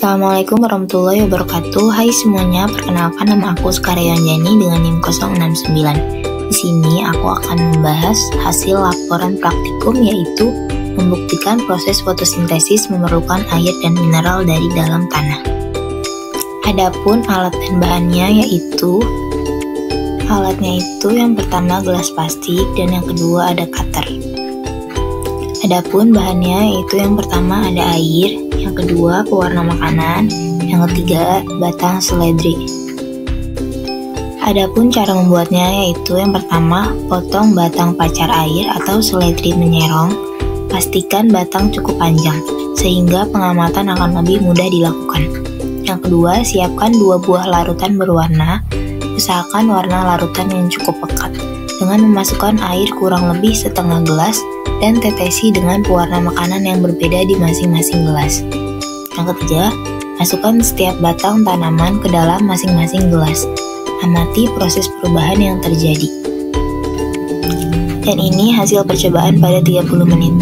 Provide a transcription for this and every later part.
Assalamualaikum warahmatullahi wabarakatuh. Hai semuanya, perkenalkan nama aku Sukaryanjani dengan NIM 069. Di sini aku akan membahas hasil laporan praktikum, yaitu membuktikan proses fotosintesis memerlukan air dan mineral dari dalam tanah. Adapun alat dan bahannya alatnya itu yang pertama gelas plastik dan yang kedua ada cutter. Adapun bahannya yaitu yang pertama ada air, yang kedua pewarna makanan, yang ketiga batang seledri. Adapun cara membuatnya yaitu yang pertama potong batang pacar air atau seledri menyerong. Pastikan batang cukup panjang sehingga pengamatan akan lebih mudah dilakukan. Yang kedua, siapkan 2 buah larutan berwarna. Usahakan warna larutan yang cukup pekat dengan memasukkan air kurang lebih setengah gelas dan tetesi dengan pewarna makanan yang berbeda di masing-masing gelas. Yang ketiga, masukkan setiap batang tanaman ke dalam masing-masing gelas. Amati proses perubahan yang terjadi. Dan ini hasil percobaan pada 30 menit.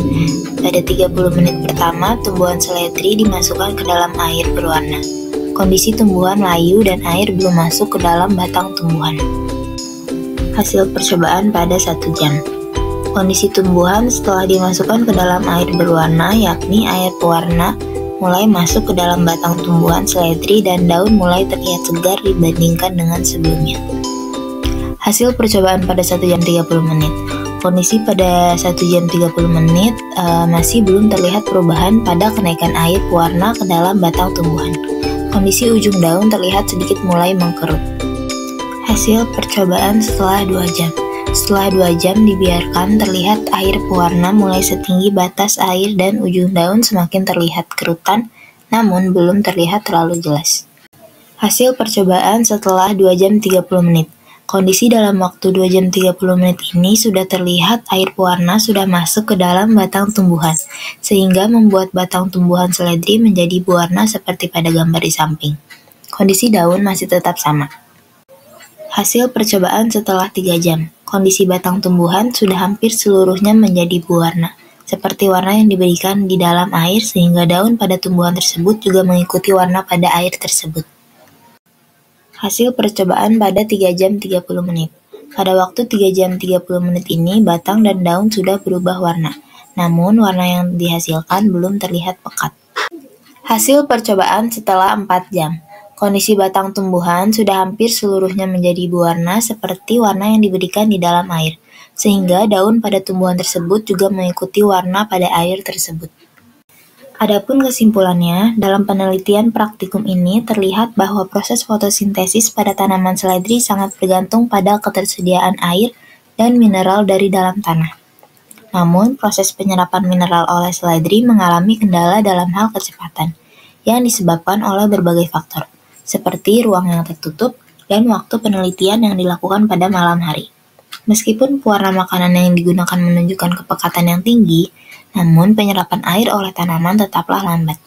Pada 30 menit pertama, tumbuhan seledri dimasukkan ke dalam air berwarna. Kondisi tumbuhan layu dan air belum masuk ke dalam batang tumbuhan. Hasil percobaan pada 1 jam. Kondisi tumbuhan setelah dimasukkan ke dalam air berwarna, yakni air pewarna, mulai masuk ke dalam batang tumbuhan seledri dan daun mulai terlihat segar dibandingkan dengan sebelumnya. Hasil percobaan pada 1 jam 30 menit. Kondisi pada 1 jam 30 menit masih belum terlihat perubahan pada kenaikan air pewarna ke dalam batang tumbuhan. Kondisi ujung daun terlihat sedikit mulai mengkerut. Hasil percobaan setelah 2 jam. Setelah 2 jam dibiarkan terlihat air pewarna mulai setinggi batas air dan ujung daun semakin terlihat kerutan, namun belum terlihat terlalu jelas. Hasil percobaan setelah 2 jam 30 menit. Kondisi dalam waktu 2 jam 30 menit ini sudah terlihat air pewarna sudah masuk ke dalam batang tumbuhan, sehingga membuat batang tumbuhan seledri menjadi berwarna seperti pada gambar di samping. Kondisi daun masih tetap sama. Hasil percobaan setelah 3 jam. Kondisi batang tumbuhan sudah hampir seluruhnya menjadi berwarna, seperti warna yang diberikan di dalam air, sehingga daun pada tumbuhan tersebut juga mengikuti warna pada air tersebut. Hasil percobaan pada 3 jam 30 menit. Pada waktu 3 jam 30 menit ini, batang dan daun sudah berubah warna, namun warna yang dihasilkan belum terlihat pekat. Hasil percobaan setelah 4 jam. Kondisi batang tumbuhan sudah hampir seluruhnya menjadi berwarna seperti warna yang diberikan di dalam air, sehingga daun pada tumbuhan tersebut juga mengikuti warna pada air tersebut. Adapun kesimpulannya, dalam penelitian praktikum ini terlihat bahwa proses fotosintesis pada tanaman seledri sangat bergantung pada ketersediaan air dan mineral dari dalam tanah. Namun, proses penyerapan mineral oleh seledri mengalami kendala dalam hal kecepatan, yang disebabkan oleh berbagai faktor, seperti ruang yang tertutup dan waktu penelitian yang dilakukan pada malam hari. Meskipun pewarna makanan yang digunakan menunjukkan kepekatan yang tinggi, namun penyerapan air oleh tanaman tetaplah lambat.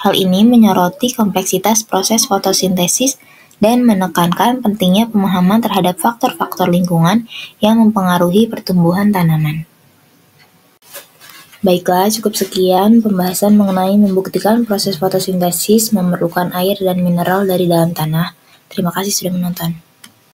Hal ini menyoroti kompleksitas proses fotosintesis dan menekankan pentingnya pemahaman terhadap faktor-faktor lingkungan yang mempengaruhi pertumbuhan tanaman. Baiklah, cukup sekian pembahasan mengenai membuktikan proses fotosintesis memerlukan air dan mineral dari dalam tanah. Terima kasih sudah menonton.